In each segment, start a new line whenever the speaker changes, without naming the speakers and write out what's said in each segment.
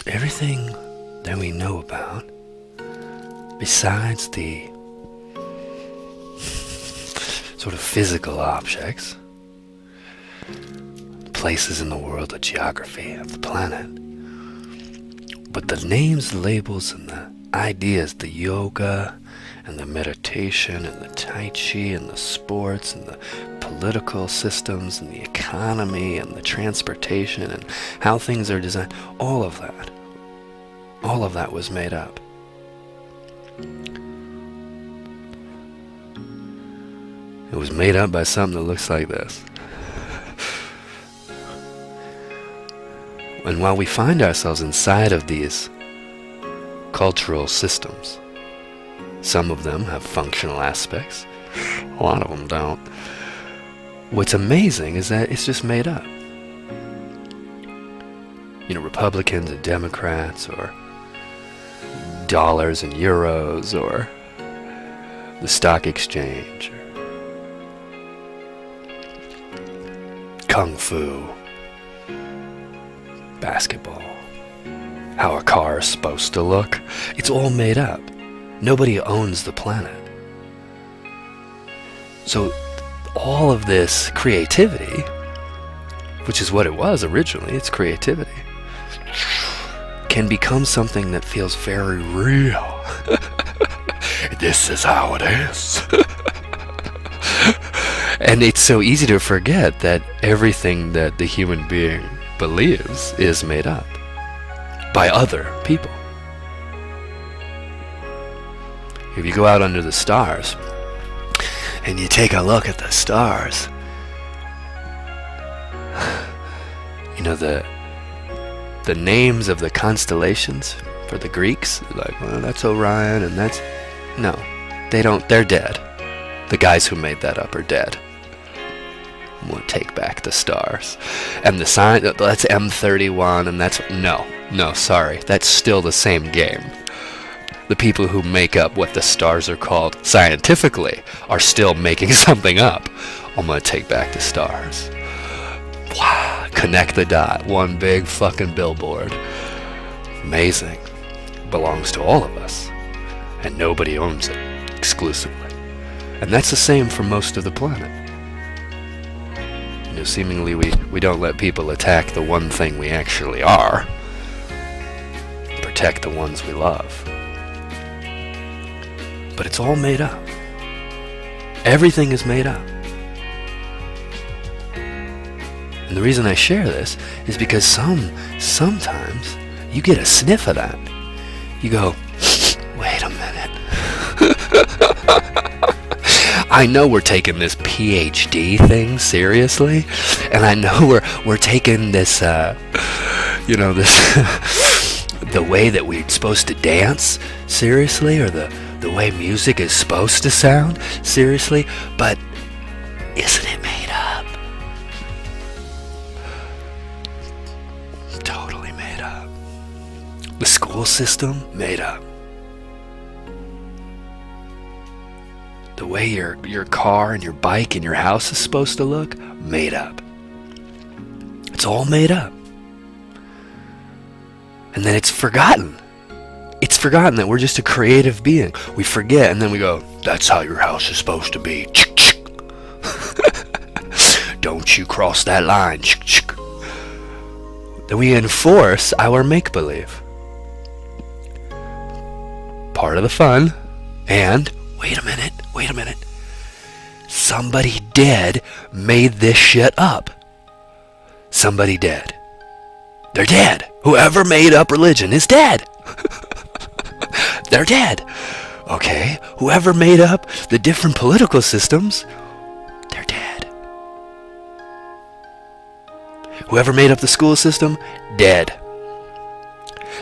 everything that we know about, besides the sort of physical objects, places in the world, the geography of the planet, but the names, the labels, and the ideas, the yoga, and the meditation, and the tai chi, and the sports, and the political systems, and the economy, and the transportation, and how things are designed, all of that was made up. It was made up by something that looks like this. And while we find ourselves inside of these cultural systems, some of them have functional aspects, a lot of them don't. What's amazing is that it's just made up. You know, Republicans and Democrats, or dollars and euros, or the stock exchange, or kung fu, basketball, how a car is supposed to look. It's all made up. Nobody owns the planet. So all of this creativity, which is what it was originally, it's creativity, can become something that feels very real. This is how it is. And it's so easy to forget that everything that the human being believes is made up by other people. If you go out under the stars and you take a look at the stars, you know, the names of the constellations for the Greeks, like, well, that's Orion, and that's... No, they don't. They're dead. The guys who made that up are dead. We'll take back the stars. And the sign, that's M31, and that's... No, sorry. That's still the same game. The people who make up what the stars are called scientifically are still making something up. I'm gonna take back the stars. Wow, connect the dot. One big fucking billboard. Amazing. Belongs to all of us. And nobody owns it exclusively. And that's the same for most of the planet. You know, seemingly we don't let people attack the one thing we actually are. Protect the ones we love. But it's all made up. Everything is made up. And the reason I share this is because sometimes you get a sniff of that. You go, wait a minute. I know we're taking this PhD thing seriously, and I know we're taking this, you know, this the way that we're supposed to dance seriously, or the way music is supposed to sound seriously, but isn't it made up? Totally made up. The school system, made up. The way your car and your bike and your house is supposed to look, made up. It's all made up. And then it's forgotten. It's forgotten that we're just a creative being. We forget, and then we go, that's how your house is supposed to be. Don't you cross that line. Then we enforce our make-believe. Part of the fun. And, wait a minute. Somebody dead made this shit up. Somebody dead. They're dead. Whoever made up religion is dead. They're dead. Okay, whoever made up the different political systems, they're dead. Whoever made up the school system, dead.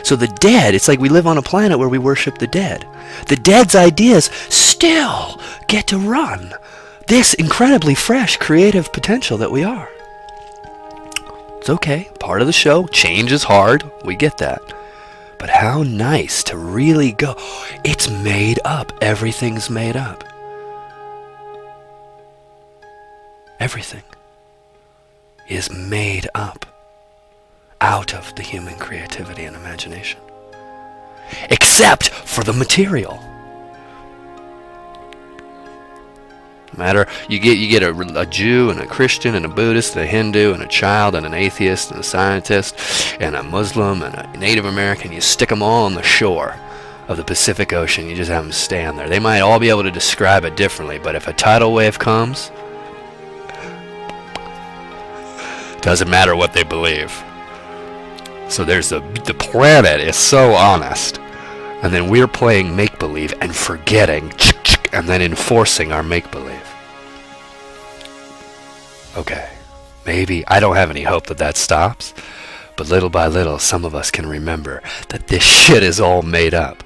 So the dead, it's like we live on a planet where we worship the dead. The dead's ideas still get to run this incredibly fresh, creative potential that we are. It's okay, part of the show. Change is hard, we get that. But how nice to really go, it's made up. Everything's made up. Everything is made up. out of the human creativity and imagination. Except for the material. No matter, you get a Jew and a Christian and a Buddhist and a Hindu and a child and an atheist and a scientist and a Muslim and a Native American, you stick them all on the shore of the Pacific Ocean, you just have them stand there. They might all be able to describe it differently, but if a tidal wave comes, doesn't matter what they believe. So there's the planet is so honest, and then we're playing make-believe and forgetting, and then enforcing our make-believe. Okay, maybe I don't have any hope that stops, but little by little some of us can remember that this shit is all made up.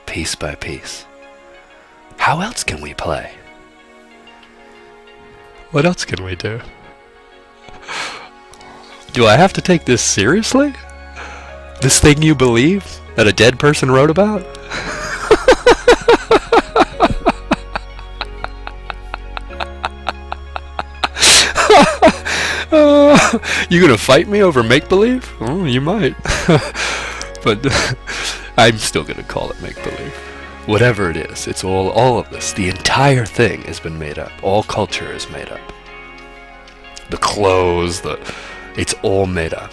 Piece by piece. How else can we play? What else can we do? Do I have to take this seriously? This thing you believe that a dead person wrote about? You gonna fight me over make-believe? Oh, you might. But I'm still gonna call it make-believe. Whatever it is, it's all of this. The entire thing has been made up. All culture is made up. The clothes, it's all made up.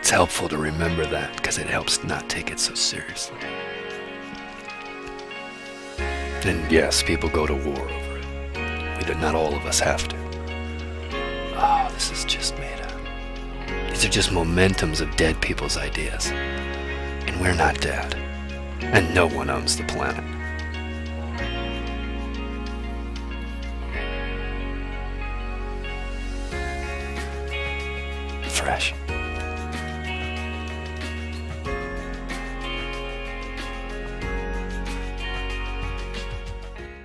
It's helpful to remember that because it helps not take it so seriously. And yes, people go to war over it. Not all of us have to. Oh, this is just made up. These are just momentums of dead people's ideas. And we're not dead. And no one owns the planet. Fresh.